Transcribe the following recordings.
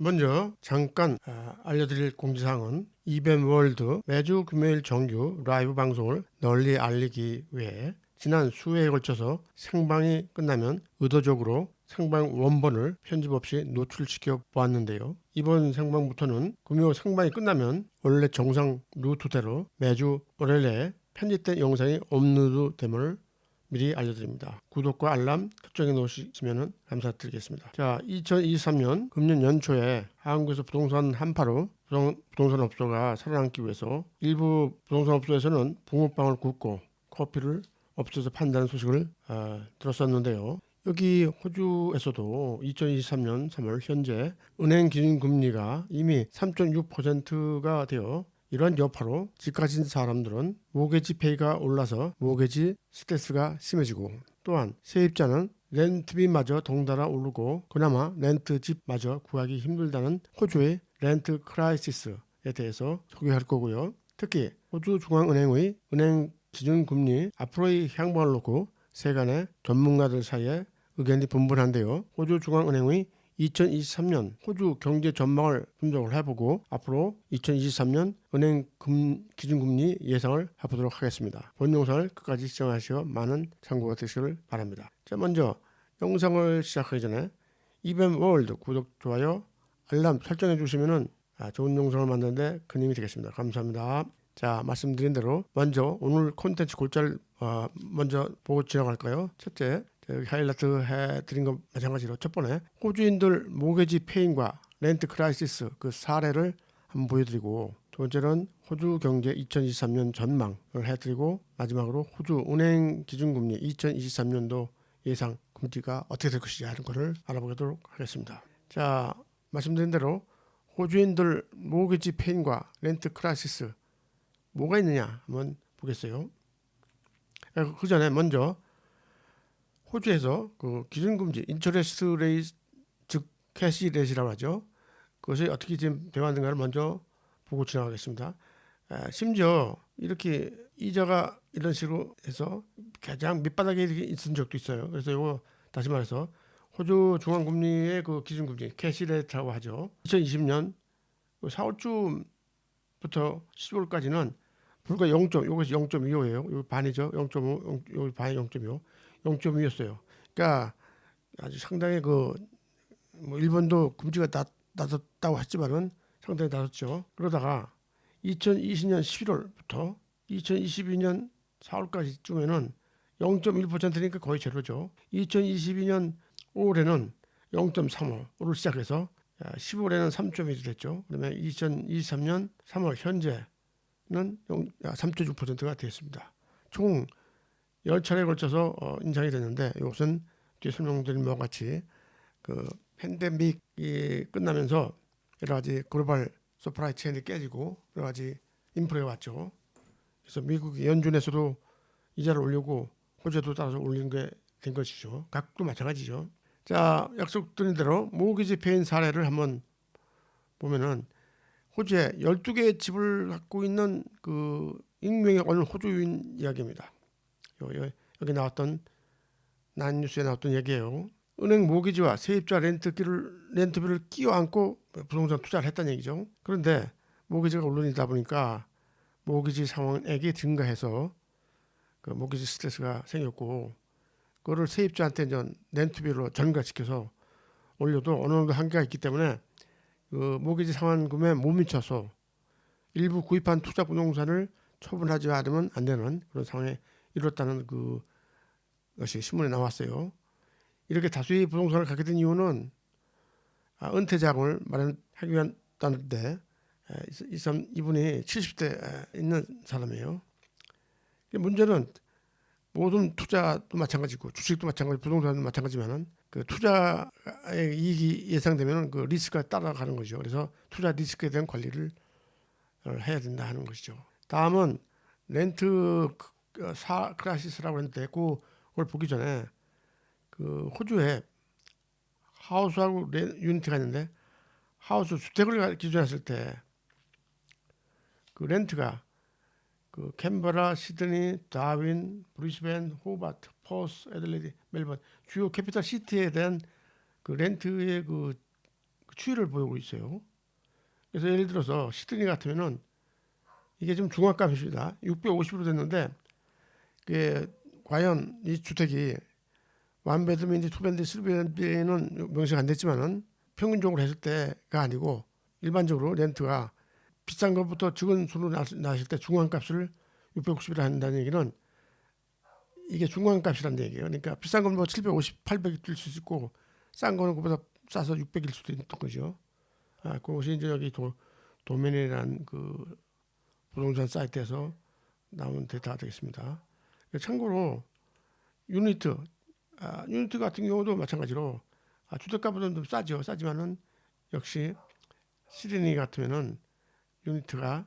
먼저 잠깐 알려드릴 공지사항은 이벤월드 매주 금요일 정규 라이브 방송을 널리 알리기 위해 지난 수회에 걸쳐서 생방이 끝나면 의도적으로 생방 원본을 편집 없이 노출시켜 보았는데요. 이번 생방부터는 금요 생방이 끝나면 원래 정상 루트대로 매주 월요일에 편집된 영상이 업로드됨을 미리 알려드립니다. 구독과 알람 설정해 놓으시면 감사드리겠습니다. 자, 2023년 금년 연초에 한국에서 부동산 한파로 부동산 업소가 살아남기 위해서 일부 부동산 업소에서는 붕어빵을 굽고 커피를 업소에서 판다는 소식을 들었었는데요. 여기 호주에서도 2023년 3월 현재 은행 기준금리가 이미 3.6%가 되어 이런 여파로 집 가진 사람들은 모게지 페이가 올라서 모게지 스트레스가 심해지고, 또한 세입자는 렌트비마저 덩달아 오르고 그나마 렌트 집마저 구하기 힘들다는 호주의 렌트 크라이시스에 대해서 소개할 거고요. 특히 호주 중앙은행의 은행 기준금리 앞으로의 향방을 놓고 세간의 전문가들 사이에 의견이 분분한데요. 호주 중앙은행의 2023년 호주 경제 전망을 분석을 해보고 앞으로 2023년 은행 기준금리 예상을 해보도록 하겠습니다. 본 영상을 끝까지 시청하시어 많은 참고가 되시길 바랍니다. 자, 먼저 영상을 시작하기 전에 이벤월드 구독, 좋아요, 알람 설정해 주시면 좋은 영상을 만드는데 큰 힘이 되겠습니다. 감사합니다. 자, 말씀드린 대로 먼저 오늘 콘텐츠 골자를 먼저 보고 지나갈까요? 첫째, 여기 하이라이트 해드린 것 마찬가지로 첫 번째 호주인들 모게지 페인과 렌트 크라이시스 그 사례를 한번 보여드리고, 두 번째는 호주 경제 2023년 전망을 해드리고, 마지막으로 호주 은행 기준금리 2023년도 예상 금리가 어떻게 될 것이냐 하는 것을 알아보도록 하겠습니다. 자, 말씀드린 대로 호주인들 모게지 페인과 렌트 크라이시스 뭐가 있느냐 한번 보겠어요. 그 전에 먼저 호주에서 그 기준금리 인터레스트 레이트, 즉 캐시 레이트라고 하죠. 그것이 어떻게 지금 되어왔는가를 먼저 보고 지나가겠습니다. 심지어 이렇게 이자가 이런 식으로 해서 가장 밑바닥에 있은 적도 있어요. 그래서 이거 다시 말해서 호주 중앙금리의 그 기준금리 캐시 레이트라고 하죠. 2020년 4월쯤부터 10월까지는 불과 0. 이것이 0.25예요. 이거 반이죠. 0.5, 여기 반이 0.25, 0.2였어요. 그러니까 아주 상당히 뭐 일본도 금지가 낮았다고 했지만은 상당히 낮았죠. 그러다가 2020년 11월부터 2022년 4월까지쯤에는 0.1%니까 거의 제로죠. 2022년 5월에는 0.35를 시작해서 10월에는 3.1이 됐죠. 그러면 2023년 3월 현재는 3.6%가 되었습니다. 총 10차례에 걸쳐서 인상이 됐는데, 이것은 뒤에 설명드린 바와 같이 그 팬데믹이 끝나면서 여러 가지 글로벌 서프라이 체인이 깨지고 여러 가지 인플레가 왔죠. 그래서 미국 연준에서도 이자를 올리고 호주도 따라서 올린 게 된 것이죠. 각도 마찬가지죠. 자, 약속드린 대로 모기지 페인 사례를 한번 보면은 호주에 12개의 집을 갖고 있는 그 익명의 어느 호주인 이야기입니다. 여기 나왔던 난뉴스에 나왔던 얘기예요. 은행 모기지와 세입자 렌트비를 끼워 안고 부동산 투자를 했다는 얘기죠. 그런데 모기지가 온론이다 보니까 모기지 상환액이 증가해서 그 모기지 스트레스가 생겼고, 그거를 세입자한테 이제 렌트비로 전가시켜서 올려도 어느 정도 한계가 있기 때문에 그 모기지 상환금에 못 미쳐서 일부 구입한 투자 부동산을 처분하지 않으면 안 되는 그런 상황에 이뤘다는 것이 신문에 나왔어요. 이렇게 다수의 부동산을 갖게 된 이유는 은퇴 자금을 마련하기 위한다는데, 이분이 70대 있는 사람이에요. 문제는 모든 투자도 마찬가지고 주식도 마찬가지, 부동산도 마찬가지면은 그 투자의 이익이 예상되면 그 리스크가 따라가는 거죠. 그래서 투자 리스크에 대한 관리를 해야 된다 하는 것이죠. 다음은 렌트 크라이시스라고 했는데, 그걸 보기 전에 그 호주에 하우스하고 유니티가 있는데, 하우스 주택을 기준으로 했을 때 그 렌트가 그 캔버라, 시드니, 다윈, 브리스벤, 호바트, 퍼스, 애들레이드, 멜번 주요 캐피탈 시티에 대한 그 렌트의 그 추이를 보이고 있어요. 그래서 예를 들어서 시드니 같으면은 이게 좀 중앙값입니다. 650으로 됐는데 그게 과연 이 주택이 완베드인지 투베드, 쓰리베드는 명시가 안 됐지만은 평균적으로 했을 때가 아니고 일반적으로 렌트가 비싼 것부터 적은 수로 나왔을 때 중앙값을 650이라 한다는 얘기는 이게 중간값이라는 얘기예요. 그러니까 비싼 건 뭐 750, 800일 수 있고 싼 거는 그보다 싸서 600일 수도 있는 거죠. 그것이 이제 여기 도면이라는 그 부동산 사이트에서 나온 데이터가 되겠습니다. 참고로 유니트, 유니트 같은 경우도 마찬가지로 주택가보다는 좀 싸죠. 싸지만은 역시 시드니 같으면은 유니트가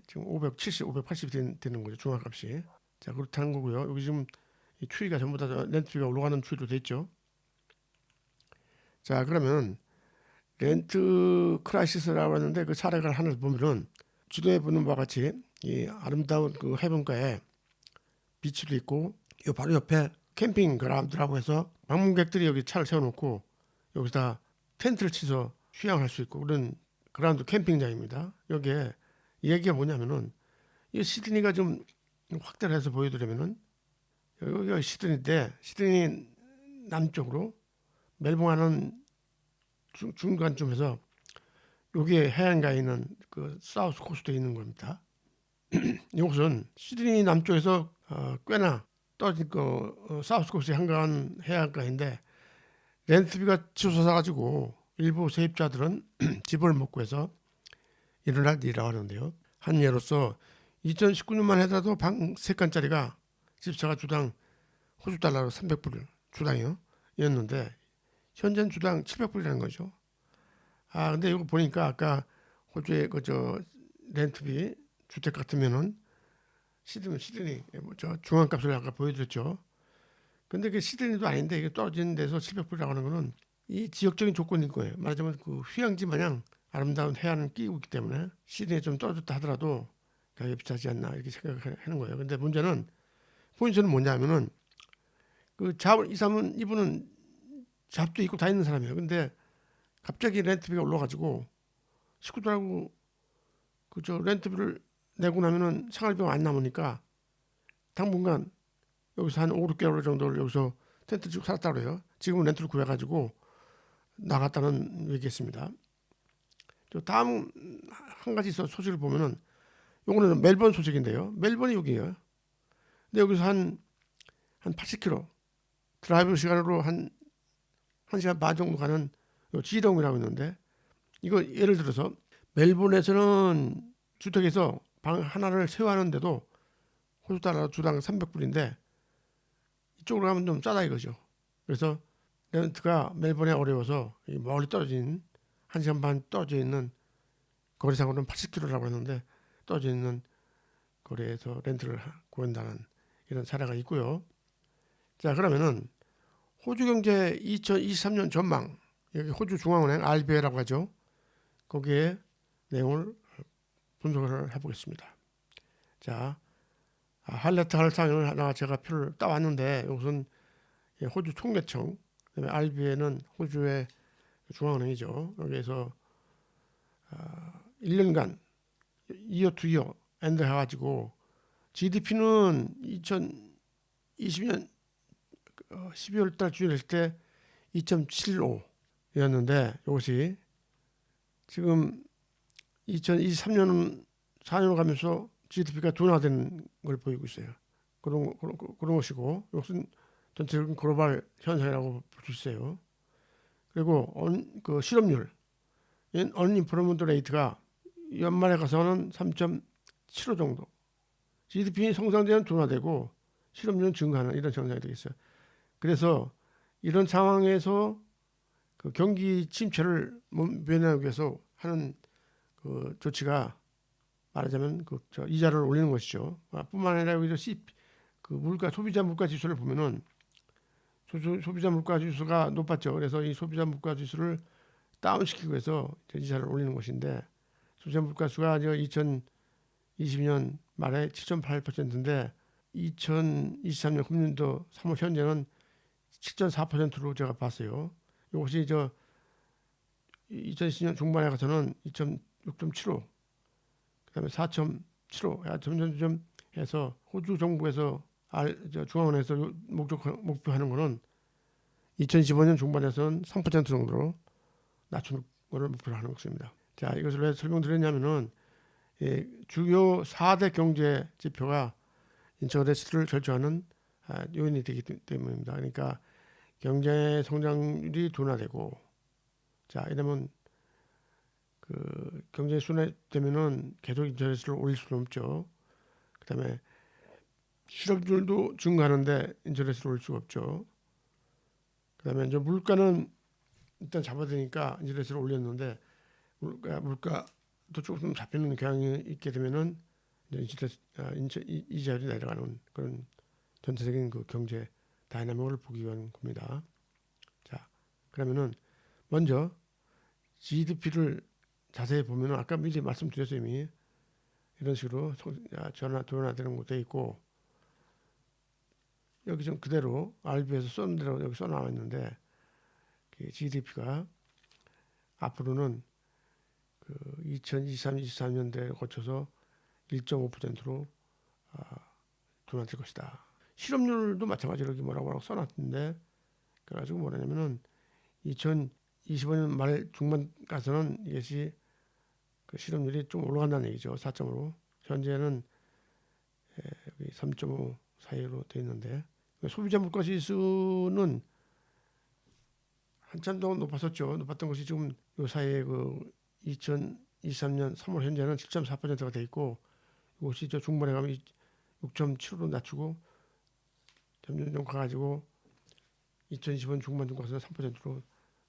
지금 570, 580이 되는 거죠. 중앙값이. 자, 그렇다는 거고요. 여기 지금 이 추이가 전부 다 렌트비가 올라가는 추이로 돼 있죠. 자, 그러면 렌트 크라이시스라고 하는데 그 사례를 하나 보면은 지도에 보는 바와 같이 이 아름다운 그 해변가에 비치도 있고 요 바로 옆에 캠핑 그라운드라고 해서 방문객들이 여기 차를 세워놓고 여기다 텐트를 치서 휴양할 수 있고 그런 그라운드 캠핑장입니다. 여기에 얘기가 뭐냐면은 이 시드니가 좀 확대를 해서 보여드리면은 여기가 시드니인데 시드니 남쪽으로 멜봉하는 중간쯤에서 여기에 해안가에 있는 그 사우스 코스트에 있는 겁니다. 이곳은 시드니 남쪽에서 꽤나 떨어진 사우스 코스트에 한가한 해안가인데 렌트비가 치솟아 가지고 일부 세입자들은 집을 못 구해서 일어날 일이라고 하는데요. 한 예로서 2019년만 해도 방 3칸짜리가 집사가 주당 호주 달러로 300불 주당이요. 였는데 현재는 주당 700불이라는 거죠. 근데 이거 보니까 아까 호주의 그저 렌트비 주택 같으면은 시드니 뭐저 중앙값을 아까 보여드렸죠. 근데 그 시드니도 아닌데 이게 떨어지는 데서 700불이라고 하는 거는 이 지역적인 조건인 거예요. 말하자면 그 휴양지 마냥 아름다운 해안을 끼고 있기 때문에 시드니에 좀 떨어졌다 하더라도 가격이 비싸지 않나 이렇게 생각하는 거예요. 근데 문제는 포인트는 뭐냐면은 그 이 사람은 이분은 잡도 있고 다 있는 사람이에요. 근데 갑자기 렌트비가 올라가지고 식구들하고 그저 렌트비를 내고 나면은 생활비가 안 남으니까 당분간 여기서 한 5, 6개월 정도를 여기서 텐트 치고 살았다 그래요. 지금은 렌트를 구해가지고 나갔다는 얘기했습니다. 또 다음 한 가지 소식을 보면은 요거는 멜번 소식인데요. 멜번이 여기예요. 근데 여기서 한 80km 드라이브 시간으로 한 1시간 반 정도 가는 지동이라고 있는데 이거 예를 들어서 멜번에서는 주택에서 방 하나를 세워하는데도 호주 달러 주당 300불인데 이쪽으로 가면 좀 싸다 이거죠. 그래서 렌트가 멜번에 어려워서 멀리 떨어진 1시간 반 떨어져 있는 거리상으로는 80km라고 했는데 떨어져 있는 거리에서 렌트를 구한다는 이런 사례가 있고요. 자, 그러면은 호주 경제 2023년 전망, 여기 호주 중앙은행 RBA라고 하죠. 거기에 내용을 분석을 해보겠습니다. 자, 하이라이트 할 사항을 하나 제가 표를 따왔는데 이것은 호주 총계청, 그다음에 RBA는 호주의 중앙은행이죠. 여기에서 1년간 이어 투 이어 엔드 해가지고 GDP는 2020년 12월 달 주일했을 때 2.75였는데 이것이 지금 2023년 4년 가면서 GDP가 둔화되는 걸 보이고 있어요. 그런 것이고 이것은 전체적인 글로벌 현상이라고 볼 수 있어요. 그리고 그 실업률, 언임플로먼트 레이트가 연말에 가서는 3.75 정도. GDP 성장률은 둔화되고 실업률은 증가하는 이런 현상이 되겠어요. 그래서 이런 상황에서 그 경기 침체를 면하기 위해서 하는 그 조치가 말하자면 이자를 올리는 것이죠. 뿐만 아니라 여기서 그 소비자 물가 지수를 보면은 소비자 물가 지수가 높았죠. 그래서 이 소비자 물가 지수를 다운시키기 위해서 이자를 올리는 것인데 소비자 물가 지수가 2020년 말에 7.8%인데 2023년 금년도 3월 현재는 7.4%로 제가 봤어요. 이것이 2020년 중반에 가서는 6.75, 그다음에 4.75, 점점 해서 호주 정부에서 중앙은행에서 목표하는 거는 2015년 중반에서는 3% 정도로 낮추는 것을 목표로 하는 것입니다. 자, 이것을 왜 설명드렸냐면은 주요 4대 경제 지표가 인터레스트를 결정하는 요인이 되기 때문입니다. 그러니까 경제 성장률이 둔화되고, 자, 이러면 그 경제 순환되면은 계속 인터레스트를 올릴 수는 없죠. 그다음에 실업률도 증가하는데 인터레스트를 올릴 수가 없죠. 그다음에 이제 물가는 일단 잡아드니까 인터레스트를 올렸는데 물가도 조금 잡히는 경향이 있게 되면은 이자율이 내려가는 그런 전체적인 그 경제 다이나믹을 보기 위한 겁니다. 자, 그러면은 먼저 GDP를 자세히 보면은 아까 미리 말씀드렸어요. 이미 이런 식으로 변화되는 것도 있고, 여기 좀 그대로 RB에서 써놓은 대로 여기 써나와 있는데, GDP가 앞으로는 그 2023, 24년대에 거쳐서 1.5%로 둔화될 것이다. 실업률도 마찬가지로 여기 뭐라고 써놨는데, 그래가지고 뭐냐면은 2025년 말 중반 가서는 이것이 그 실업률이 좀 올라간다는 얘기죠. 4.5로 현재는 여기 3.5 사이로 돼 있는데, 소비자 물가 지수는 한참 동안 높았던 것이 지금 요 사이에 그 2023년 3월 현재는 7.4%가 돼 있고, 이것이 저 중반에 가면 6.7로 낮추고 점점 가가지고 2025년 중반쯤 가서 3%로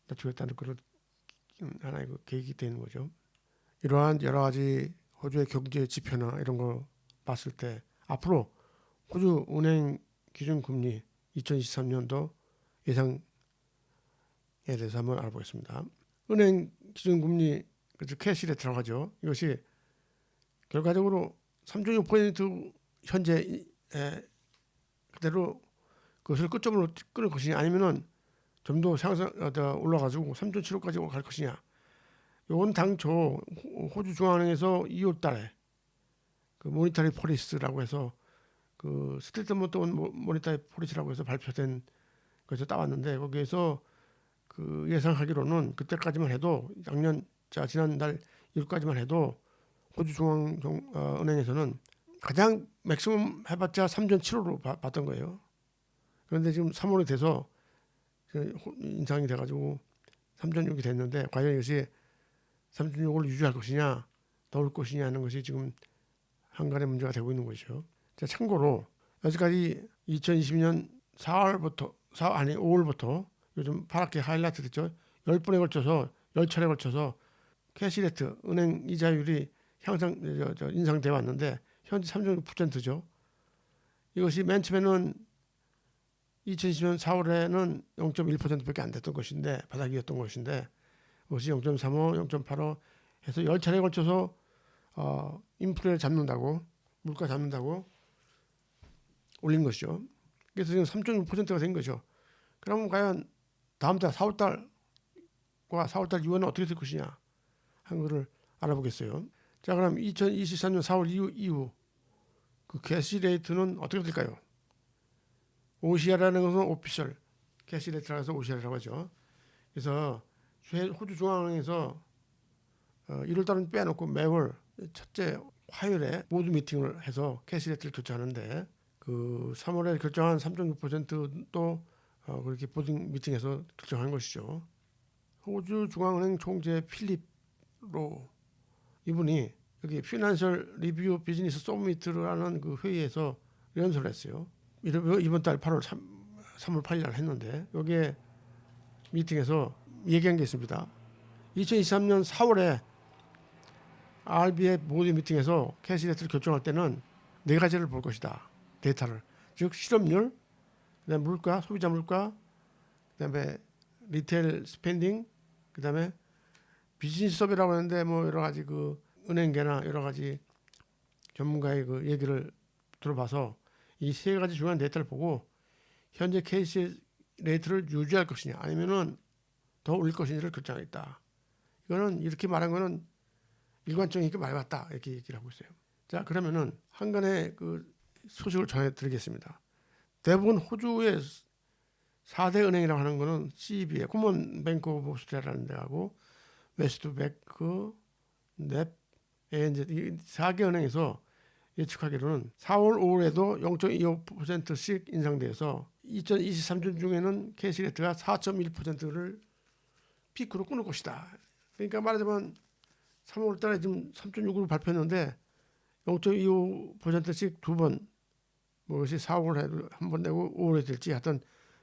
낮추겠다는 그런 하나의 그 계획이 되는 거죠. 이러한 여러 가지 호주의 경제 지표나 이런 거 봤을 때 앞으로 호주 은행 기준금리 2023년도 예상에 대해서 한번 알아보겠습니다. 은행 기준금리 캐시레이트라고 하죠. 이것이 결과적으로 3.6% 현재 그대로 그것을 끝점으로 끊을 것이냐, 아니면은 좀 더 올라가지고 3.75까지 갈 것이냐. 이건 당초 호주 중앙은행에서 2월달에 그 모니터리 폴리시라고 해서 그 스테이트먼트 모니터리 폴리시라고 해서 발표된 것에서 따왔는데, 거기에서 그 예상하기로는 그때까지만 해도 지난달 1월까지만 해도 호주 중앙은행에서는 가장 맥시멈 해봤자 3.75로 봤던 거예요. 그런데 지금 3월이 돼서 인상이 돼가지고 3.6이 됐는데, 과연 이것이 3.6을 유지할 것이냐 더 올 것이냐 하는 것이 지금 한간의 문제가 되고 있는 것이죠. 자, 참고로 여기까지 2020년 5월부터 요즘 파랗게 하이라이트 됐죠. 10차례에 걸쳐서 캐시레이트 은행 이자율이 인상돼 왔는데 현재 3.6%죠. 이것이 맨 처음에는 2020년 4월에는 0.1%밖에 안 됐던 것인데, 바닥이었던 것인데, 이것이 0.35, 0.85 해서 10차례에 걸쳐서 인플레 잡는다고, 물가 잡는다고 올린 것이죠. 그래서 지금 3.6%가 된 거죠. 그러면 과연 다음 달 4월달 이후에는 어떻게 될 것이냐 한 것을 알아보겠어요. 자, 그럼 2023년 4월 이후 그 캐시레이트는 어떻게 될까요? OCR라는 것은 오피셜 캐시레이트라고 해서 OCR이라고 하죠. 그래서 호주 중앙은행에서 1월달은 빼놓고 매월 첫째 화요일에 모두 미팅을 해서 캐시레이트를 결정하는데, 그 3월에 결정한 3.6%도 그렇게 보드 미팅에서 결정한 것이죠. 호주 중앙은행 총재 필립 로 이분이 여기 피낸셜 리뷰 비즈니스 서미트라는 그 회의에서 연설을 했어요. 이번 달 3월 8일 날 했는데, 여기에 미팅에서 얘기한 게 있습니다. 2023년 4월에 RB의 모두 미팅에서 캐시레이트를 결정할 때는 네 가지를 볼 것이다. 데이터를. 즉 실업률, 그다음에 물가, 소비자 물가, 그다음에 리테일 스펜딩, 그다음에 비즈니스 서비라고 하는데 뭐 여러 가지 그 은행계나 여러 가지 전문가의 그 얘기를 들어봐서 이 세 가지 중요한 데이터를 보고 현재 캐시 레이트를 유지할 것이냐 아니면은 더 올릴 것인지를 결정하겠다. 이거는 이렇게 말한 거는 일관성 있게 말해봤다 이렇게 얘기를 하고 있어요. 자, 그러면은 한간의 그 소식을 전해드리겠습니다. 대부분 호주의 4대 은행이라고 하는 거는 CBA, 코먼 뱅크 오브 오스트레일리아라는 데하고 웨스트뱅크, 넵, ANZ 이 4개 은행에서 예측하기로는 4월 5월에도 0.25%씩 인상돼서 2023년 중에는 캐시레트가 4.1%를 피크로 끊을 것이다. 그러니까 말하자면 3월 달에 지금 3.6으로 발표했는데 0.25%씩 두 번, 뭐것이 4월에 한 번 내고 5월에 될지 하여튼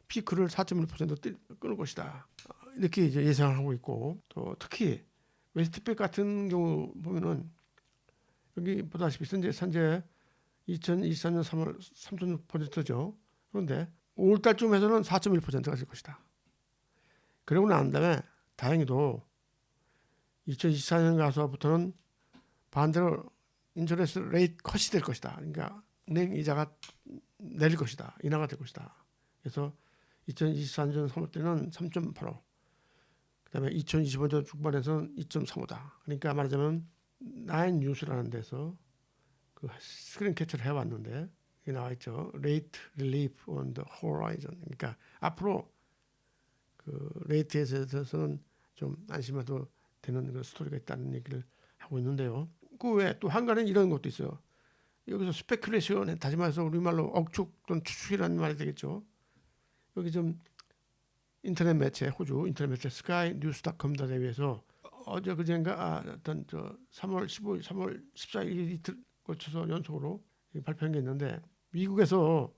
피크를 4.1% 끊을 것이다. 이렇게 이제 예상을 하고 있고, 또 특히 웨스트백 같은 경우 보면은 여기 보다시피 현재 2023년 3월 3.6%죠. 그런데 5월 달쯤에서는 4.1%가 될 것이다. 그러고 난 다음에 다행히도 2024년 가서부터는 반대로 인터레스 레이트 컷이 될 것이다. 그러니까 은행 이자가 내릴 것이다. 인하가 될 것이다. 그래서 2024년 3월 때는 3.85, 그다음에 2025년 중반에서는 2.35다. 그러니까 말하자면 나인 뉴스라는 데서 그 스크린 캡처를 해왔는데 여기 나와 있죠. Rate relief on the horizon. 그러니까 앞으로 그 레이트에 대해서는 좀 안심해도 되는 그 스토리가 있다는 얘기를 하고 있는데요. 그 외에 또 한간에 이런 것도 있어요. 여기서 스페큘레이션, 다시 말해서 우리말로 억축 또는 추측이라는 말이 되겠죠. 여기 좀 인터넷 매체, 호주 인터넷 매체 스카이 뉴스닷컴에 의해서 어제 그젠가 어떤 3월 15일, 3월 14일 이틀 걸쳐서 연속으로 발표한 게 있는데, 미국에서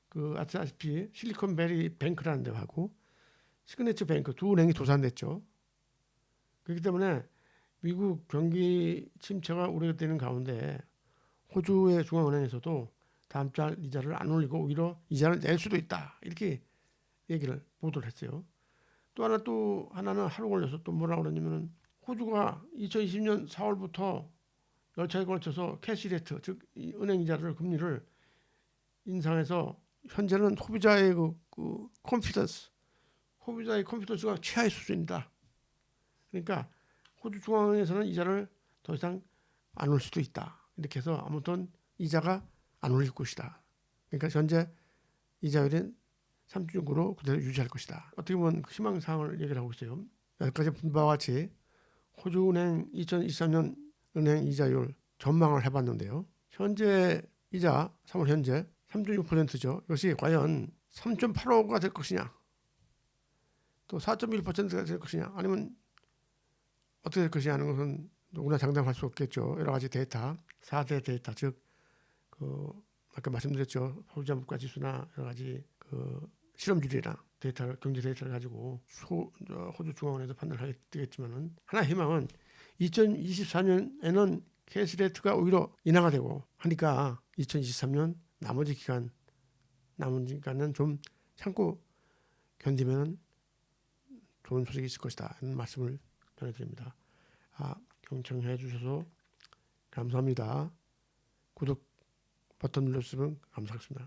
그 아시다시피 실리콘밸리 뱅크라는 데하고 시그네처 뱅크 두 은행이 도산됐죠. 그렇기 때문에 미국 경기 침체가 우려되는 가운데 호주의 중앙은행에서도 다음 달 이자를 안 올리고 오히려 이자를 낼 수도 있다. 이렇게 얘기를 보도를 했어요. 또 하나는 하루 걸려서 또 뭐라고 그러냐면은 호주가 2020년 4월부터 열차에 걸쳐서 캐시레트, 즉 은행 이자를 금리를 인상해서 현재는 소비자의 소비자의 컨피던스가 최하의 수준이다. 그러니까 호주 중앙은행에서는 이자를 더 이상 안 올 수도 있다. 이렇게 해서 아무튼 이자가 안 올릴 것이다. 그러니까 현재 이자율은 3.6으로 그대로 유지할 것이다. 어떻게 보면 희망사항을 얘기를 하고 있어요. 여기까지 본 바와 같이 호주은행 2023년 은행 이자율 전망을 해봤는데요. 현재 이자 3월 현재 3.6%죠. 이것이 과연 3.85가 될 것이냐, 또 4.1%가 될 것이냐, 아니면 어떻게 될 것이냐 하는 것은 누구나 장담할 수 없겠죠. 여러 가지 데이터, 4대 데이터, 즉 아까 말씀드렸죠. 소비자 물가 지수나 여러 가지 실험률이나 데이터, 경제 데이터를 가지고 호주 중앙은행에서 판단하게 되겠지만은, 하나 희망은 2024년에는 캐시레트가 오히려 인하가 되고 하니까 2023년 나머지 기간은 좀 참고 견디면 좋은 소식이 있을 것이다. 이런 말씀을 전해드립니다. 경청해 주셔서 감사합니다. 구독 버튼 눌러주시면 감사하겠습니다.